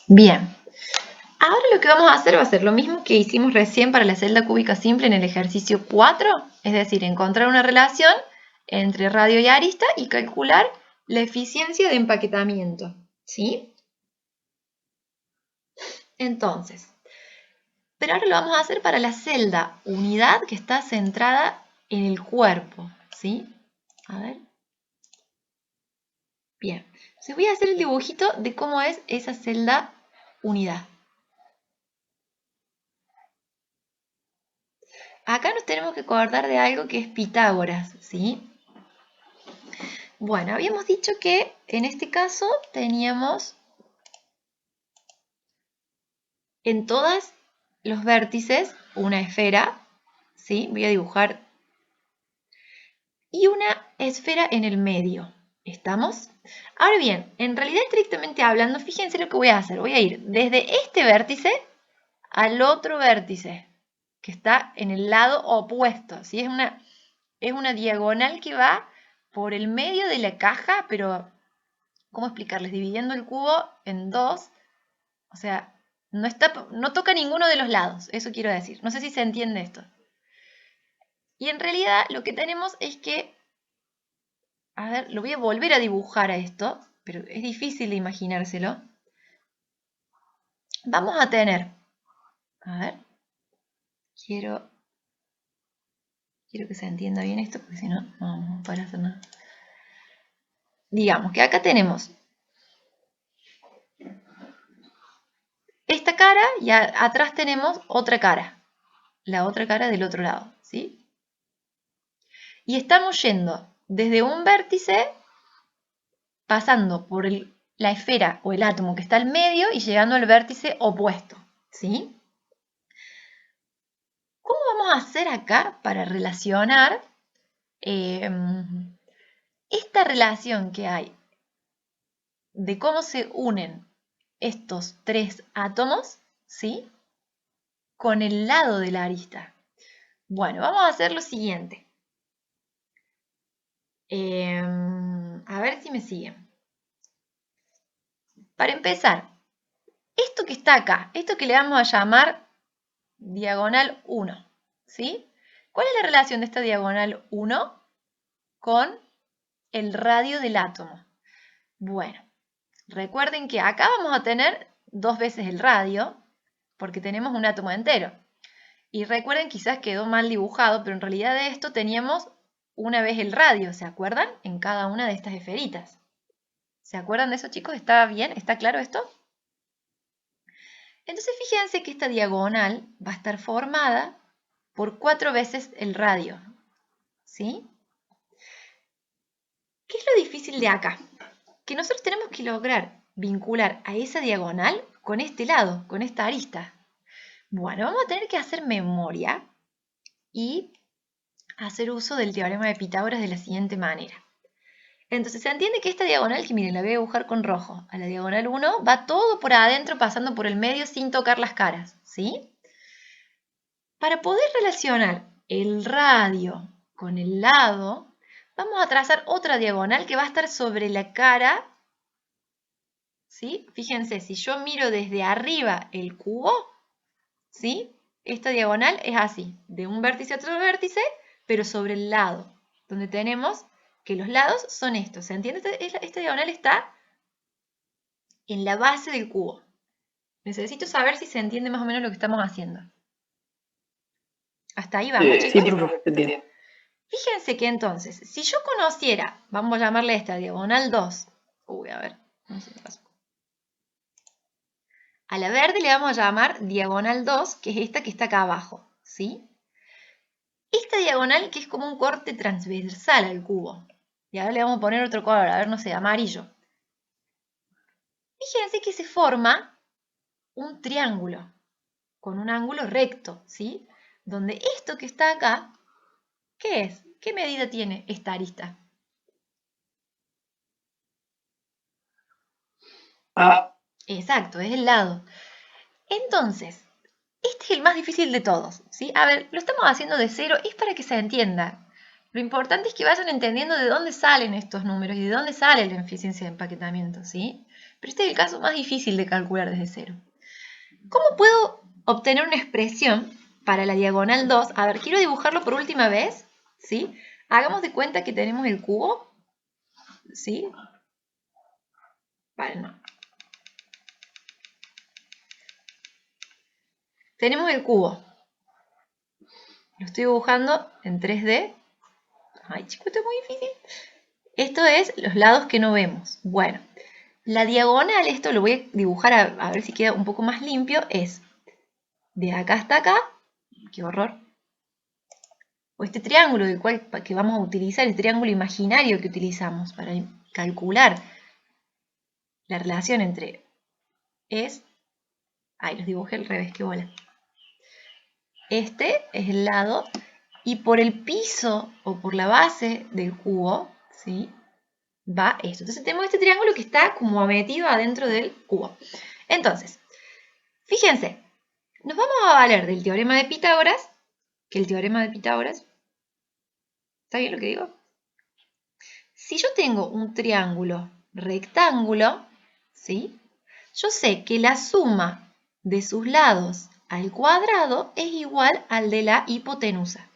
Bien. Ahora lo que vamos a hacer va a ser lo mismo que hicimos recién para la celda cúbica simple en el ejercicio 4, es decir, encontrar una relación entre radio y arista y calcular la eficiencia de empaquetamiento, ¿sí? Entonces, pero ahora lo vamos a hacer para la celda unidad que está centrada en el cuerpo, ¿sí? A ver. Bien. Entonces voy a hacer el dibujito de cómo es esa celda unidad. Acá nos tenemos que acordar de algo que es Pitágoras, ¿sí? Bueno, habíamos dicho que en este caso teníamos en todos los vértices una esfera, ¿sí? Voy a dibujar, y una esfera en el medio. ¿Estamos? Ahora bien, en realidad estrictamente hablando, fíjense lo que voy a hacer. Voy a ir desde este vértice al otro vértice, que está en el lado opuesto, ¿sí? Es una diagonal que va por el medio de la caja, pero ¿cómo explicarles? Dividiendo el cubo en dos, o sea, no toca ninguno de los lados, eso quiero decir. No sé si se entiende esto. Y en realidad lo que tenemos es que, a ver, lo voy a volver a dibujar a esto, pero es difícil de imaginárselo. Vamos a tener, a ver, quiero que se entienda bien esto, porque si no, no vamos a poder hacer nada. Digamos que acá tenemos esta cara y atrás tenemos otra cara, la otra cara del otro lado, ¿sí? Y estamos yendo desde un vértice, pasando por la esfera o el átomo que está al medio y llegando al vértice opuesto, ¿sí? ¿Cómo vamos a hacer acá para relacionar esta relación que hay de cómo se unen estos tres átomos, ¿sí? Con el lado de la arista? Bueno, vamos a hacer lo siguiente. A ver si me siguen. Para empezar, esto que está acá, esto que le vamos a llamar diagonal 1, ¿sí? ¿Cuál es la relación de esta diagonal 1 con el radio del átomo? Bueno, recuerden que acá vamos a tener dos veces el radio, porque tenemos un átomo entero. Y recuerden, quizás quedó mal dibujado, pero en realidad de esto teníamos una vez el radio, ¿se acuerdan? En cada una de estas esferitas. ¿Se acuerdan de eso, chicos? ¿Está bien? ¿Está claro esto? Entonces fíjense que esta diagonal va a estar formada por 4 veces el radio, ¿sí? ¿Qué es lo difícil de acá? Que nosotros tenemos que lograr vincular a esa diagonal con este lado, con esta arista. Bueno, vamos a tener que hacer memoria y hacer uso del teorema de Pitágoras de la siguiente manera. Entonces se entiende que esta diagonal, que miren, la voy a dibujar con rojo, a la diagonal 1, va todo por adentro pasando por el medio sin tocar las caras, ¿sí? Para poder relacionar el radio con el lado, vamos a trazar otra diagonal que va a estar sobre la cara, ¿sí? Fíjense, si yo miro desde arriba el cubo, ¿sí? Esta diagonal es así, de un vértice a otro vértice, pero sobre el lado, donde tenemos que los lados son estos. ¿Se entiende? Esta diagonal está en la base del cubo. Necesito saber si se entiende más o menos lo que estamos haciendo. ¿Hasta ahí vamos, chicos? Sí, profe, entiendo. Fíjense que entonces, si yo conociera, vamos a llamarle esta diagonal 2. Uy, a ver, no sé qué pasó. A la verde le vamos a llamar diagonal 2, que es esta que está acá abajo, ¿sí? Esta diagonal que es como un corte transversal al cubo. Y ahora le vamos a poner otro color, a ver, no sé, amarillo. Fíjense que se forma un triángulo con un ángulo recto, ¿sí? Donde esto que está acá, ¿qué es? ¿Qué medida tiene esta arista? Exacto, es el lado. Entonces, este es el más difícil de todos, ¿sí? A ver, lo estamos haciendo de cero, es para que se entienda. Lo importante es que vayan entendiendo de dónde salen estos números y de dónde sale la eficiencia de empaquetamiento, ¿sí? Pero este es el caso más difícil de calcular desde cero. ¿Cómo puedo obtener una expresión para la diagonal 2? A ver, quiero dibujarlo por última vez, ¿sí? Hagamos de cuenta que tenemos el cubo, ¿sí? Vale, no. Tenemos el cubo. Lo estoy dibujando en 3D. Ay, chicos, esto es muy difícil. Esto es los lados que no vemos. Bueno, la diagonal, esto lo voy a dibujar a ver si queda un poco más limpio, es de acá hasta acá. ¡Qué horror! O este triángulo del cual que vamos a utilizar, el triángulo imaginario que utilizamos para calcular la relación entre es... Ay, los dibujé al revés, qué bola. Este es el lado y por el piso o por la base del cubo, ¿sí? Va esto. Entonces tenemos este triángulo que está como metido adentro del cubo. Entonces, fíjense, nos vamos a valer del teorema de Pitágoras, que el teorema de Pitágoras, ¿está bien lo que digo? Si yo tengo un triángulo rectángulo, ¿sí? Yo sé que la suma de sus lados al cuadrado es igual al de la hipotenusa,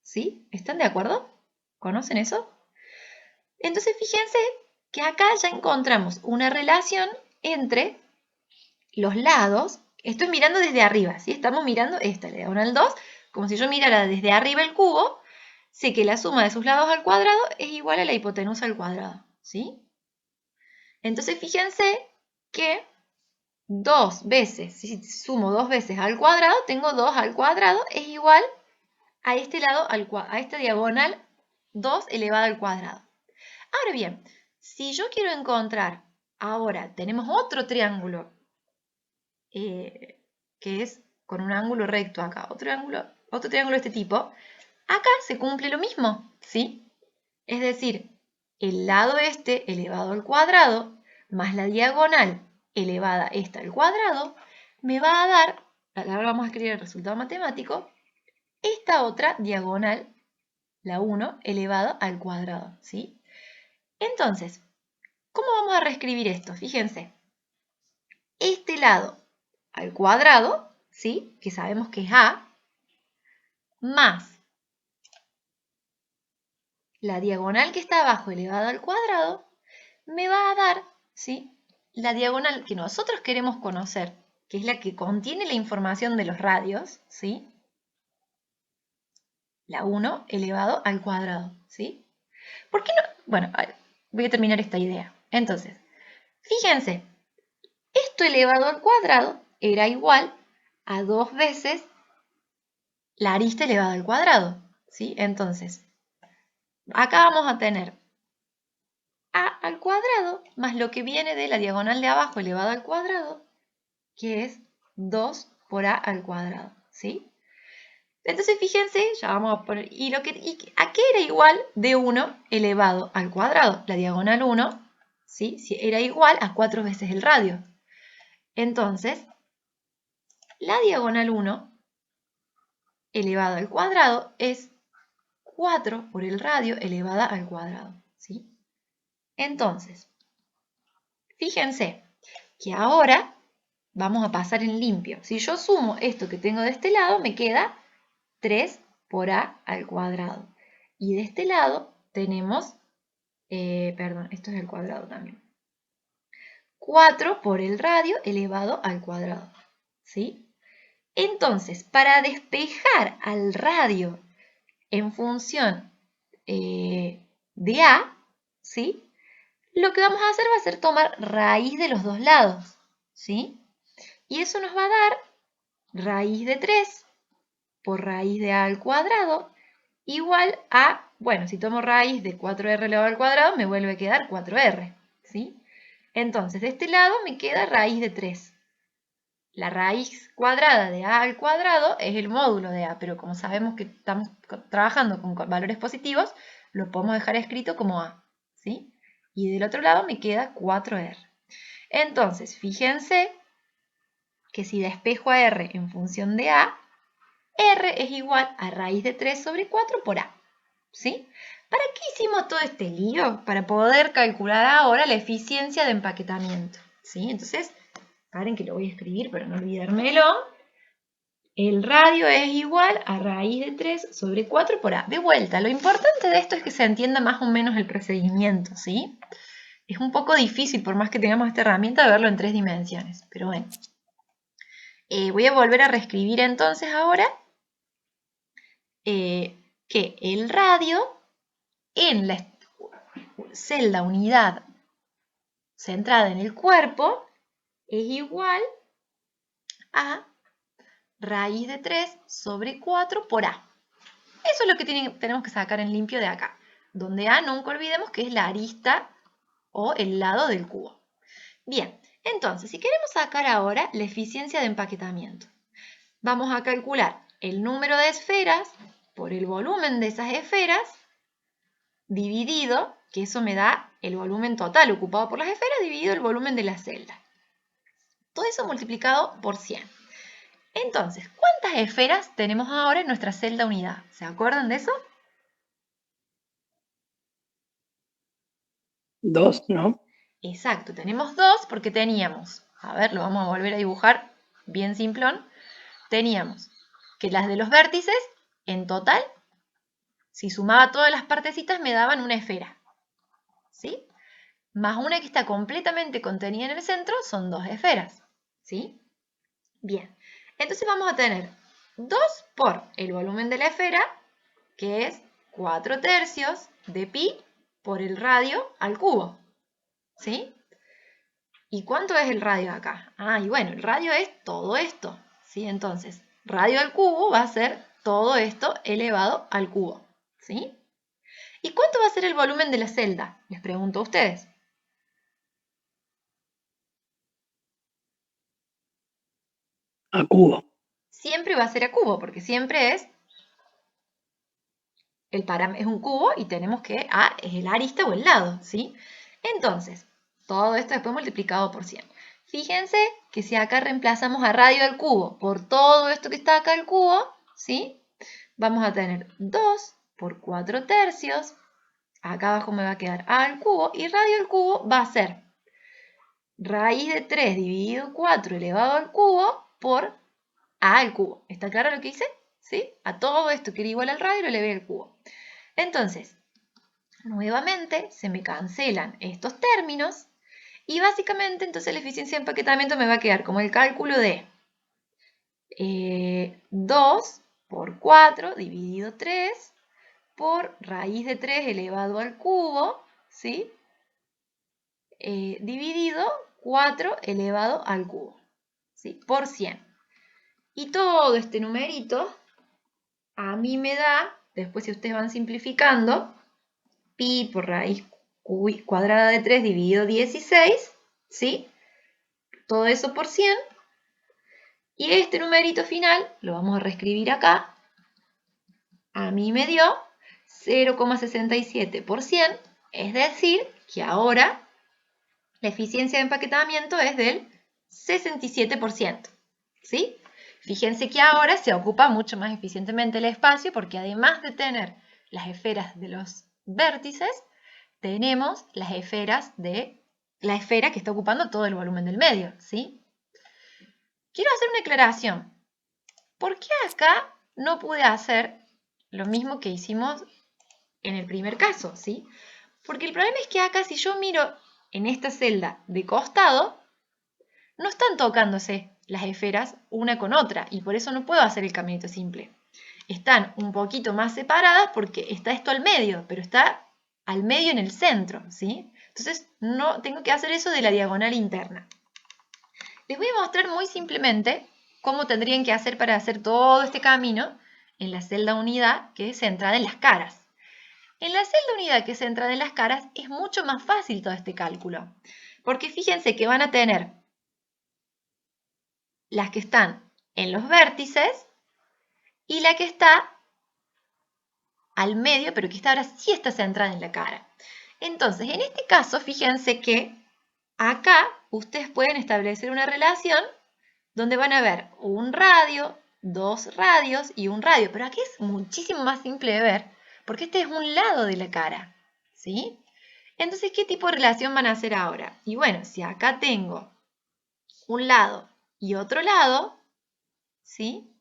¿sí? ¿Están de acuerdo? ¿Conocen eso? Entonces fíjense que acá ya encontramos una relación entre los lados. Estoy mirando desde arriba, ¿sí? Estamos mirando esta, la diagonal 2, como si yo mirara desde arriba el cubo. Sé que la suma de sus lados al cuadrado es igual a la hipotenusa al cuadrado, ¿sí? Entonces fíjense que 2 veces, si sumo 2 veces al cuadrado, tengo 2 al cuadrado, es igual a este lado, a esta diagonal 2 elevado al cuadrado. Ahora bien, si yo quiero encontrar, ahora tenemos otro triángulo, que es con un ángulo recto acá, otro triángulo de este tipo, acá se cumple lo mismo, ¿sí? Es decir, el lado este elevado al cuadrado más la diagonal elevada esta al cuadrado me va a dar, ahora vamos a escribir el resultado matemático, esta otra diagonal, la 1 elevado al cuadrado, ¿sí? Entonces, ¿cómo vamos a reescribir esto? Fíjense, este lado al cuadrado, ¿sí? Que sabemos que es A, más la diagonal que está abajo elevada al cuadrado, me va a dar, ¿sí? La diagonal que nosotros queremos conocer, que es la que contiene la información de los radios, ¿sí? La 1 elevado al cuadrado, ¿sí? ¿Por qué no? Bueno, voy a terminar esta idea. Entonces, fíjense, esto elevado al cuadrado era igual a 2 veces la arista elevada al cuadrado, ¿sí? Entonces, acá vamos a tener a al cuadrado más lo que viene de la diagonal de abajo elevado al cuadrado, que es 2 por a al cuadrado, ¿sí? Entonces, fíjense, ya vamos a poner, ¿a qué era igual de 1 elevado al cuadrado? La diagonal 1, ¿sí? Era igual a 4 veces el radio. Entonces, la diagonal 1 elevado al cuadrado es 4 por el radio elevada al cuadrado, ¿sí? Entonces, fíjense que ahora vamos a pasar en limpio. Si yo sumo esto que tengo de este lado, me queda 3 por a al cuadrado. Y de este lado tenemos, perdón, esto es el cuadrado también. 4 por el radio elevado al cuadrado, ¿sí? Entonces, para despejar al radio en función de a, ¿sí? Lo que vamos a hacer va a ser tomar raíz de los dos lados, ¿sí? Y eso nos va a dar raíz de 3 por raíz de a al cuadrado igual a, bueno, si tomo raíz de 4r elevado al cuadrado, me vuelve a quedar 4r, ¿sí? Entonces, de este lado me queda raíz de 3. La raíz cuadrada de a al cuadrado es el módulo de a, pero como sabemos que estamos trabajando con valores positivos, lo podemos dejar escrito como a, ¿sí? Y del otro lado me queda 4r. Entonces, fíjense que si despejo a r en función de a, r es igual a raíz de 3 sobre 4 por a. ¿sí? ¿Para qué hicimos todo este lío? Para poder calcular ahora la eficiencia de empaquetamiento, ¿sí? Entonces, paren que lo voy a escribir para no olvidármelo. El radio es igual a raíz de 3 sobre 4 por A. De vuelta, lo importante de esto es que se entienda más o menos el procedimiento, ¿sí? Es un poco difícil, por más que tengamos esta herramienta, verlo en 3 dimensiones, pero bueno. Voy a volver a reescribir entonces ahora que el radio en la celda unidad centrada en el cuerpo es igual a raíz de 3 sobre 4 por A. Eso es lo que tenemos que sacar en limpio de acá, donde A nunca olvidemos que es la arista o el lado del cubo. Bien, entonces, si queremos sacar ahora la eficiencia de empaquetamiento, vamos a calcular el número de esferas por el volumen de esas esferas dividido, que eso me da el volumen total ocupado por las esferas, dividido el volumen de la celda. Todo eso multiplicado por 100. Entonces, ¿cuántas esferas tenemos ahora en nuestra celda unidad? ¿Se acuerdan de eso? 2, ¿no? Exacto, tenemos 2 porque teníamos, a ver, lo vamos a volver a dibujar bien simplón, teníamos que las de los vértices, en total, si sumaba todas las partecitas me daban una esfera, ¿sí? Más una que está completamente contenida en el centro, son 2 esferas, ¿sí? Bien, entonces vamos a tener 2 por el volumen de la esfera, que es 4/3 de pi por el radio al cubo, ¿sí? ¿Y cuánto es el radio acá? Ah, y bueno, el radio es todo esto, ¿sí? Entonces, radio al cubo va a ser todo esto elevado al cubo, ¿sí? ¿Y cuánto va a ser el volumen de la celda? Les pregunto a ustedes. A cubo. Siempre va a ser a cubo, porque siempre es es un cubo y tenemos que A es el arista o el lado, ¿sí? Entonces, todo esto después multiplicado por 100. Fíjense que si acá reemplazamos a radio al cubo por todo esto que está acá al cubo, ¿sí? Vamos a tener 2 por 4/3. Acá abajo me va a quedar A al cubo y radio al cubo va a ser raíz de 3 dividido 4 elevado al cubo por A al cubo. ¿Está claro lo que hice? ¿Sí? A todo esto que era igual al radio lo elevé al cubo. Entonces, nuevamente se me cancelan estos términos y básicamente entonces la eficiencia de empaquetamiento me va a quedar como el cálculo de 2 por 4 dividido 3 por raíz de 3 elevado al cubo, ¿sí? Dividido 4 elevado al cubo, ¿sí? Por 100. Y todo este numerito a mí me da, después si ustedes van simplificando, pi por raíz cuadrada de 3 dividido 16, ¿sí? Todo eso por 100. Y este numerito final lo vamos a reescribir acá. A mí me dio 0,67 por 100, es decir, que ahora la eficiencia de empaquetamiento es del 67%, ¿sí? Fíjense que ahora se ocupa mucho más eficientemente el espacio porque además de tener las esferas de los vértices, tenemos las esferas de la esfera que está ocupando todo el volumen del medio, ¿sí? Quiero hacer una aclaración. ¿Por qué acá no pude hacer lo mismo que hicimos en el primer caso, ¿sí? Porque el problema es que acá si yo miro en esta celda de costado, no están tocándose las esferas una con otra y por eso no puedo hacer el caminito simple. Están un poquito más separadas porque está esto al medio, pero está al medio en el centro, ¿sí? Entonces no tengo que hacer eso de la diagonal interna. Les voy a mostrar muy simplemente cómo tendrían que hacer para hacer todo este camino en la celda unidad que es centrada en las caras. En la celda unidad que es centrada en las caras es mucho más fácil todo este cálculo, porque fíjense que van a tener las que están en los vértices y la que está al medio, pero que esta ahora sí está centrada en la cara. Entonces, en este caso, fíjense que acá ustedes pueden establecer una relación donde van a ver un radio, dos radios y un radio, pero aquí es muchísimo más simple de ver, porque este es un lado de la cara, ¿sí? Entonces, ¿qué tipo de relación van a hacer ahora? Y bueno, si acá tengo un lado y otro lado, ¿sí?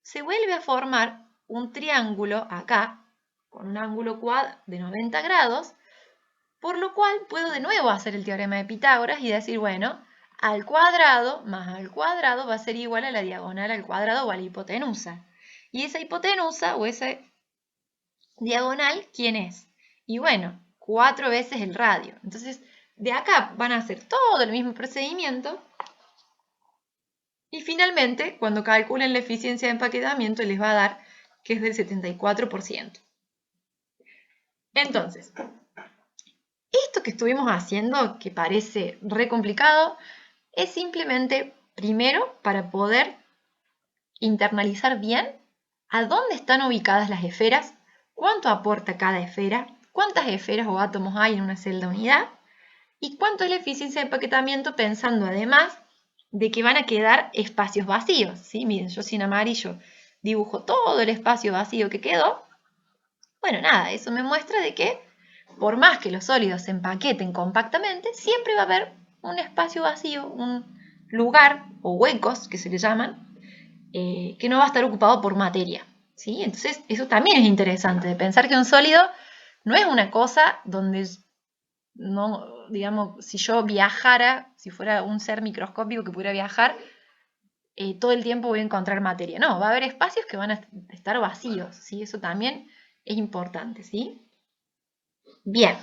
Se vuelve a formar un triángulo acá, con un ángulo de 90 grados, por lo cual puedo de nuevo hacer el teorema de Pitágoras y decir, bueno, al cuadrado más al cuadrado va a ser igual a la diagonal al cuadrado o a la hipotenusa. Y esa hipotenusa o esa diagonal, ¿quién es? Y bueno, 4 veces el radio. Entonces, de acá van a hacer todo el mismo procedimiento. Y finalmente, cuando calculen la eficiencia de empaquetamiento, les va a dar que es del 74%. Entonces, esto que estuvimos haciendo, que parece re complicado, es simplemente, primero, para poder internalizar bien a dónde están ubicadas las esferas, cuánto aporta cada esfera, cuántas esferas o átomos hay en una celda unidad y cuánto es la eficiencia de empaquetamiento, pensando además de que van a quedar espacios vacíos. ¿Sí? Miren, yo sin amarillo dibujo todo el espacio vacío que quedó. Bueno, nada, eso me muestra de que por más que los sólidos se empaqueten compactamente, siempre va a haber un espacio vacío, un lugar o huecos que se le llaman, que no va a estar ocupado por materia. ¿Sí? Entonces, eso también es interesante, de pensar que un sólido no es una cosa donde, no, digamos, si yo viajara, si fuera un ser microscópico que pudiera viajar, todo el tiempo voy a encontrar materia. No, va a haber espacios que van a estar vacíos, ¿sí? Eso también es importante, ¿sí? Bien.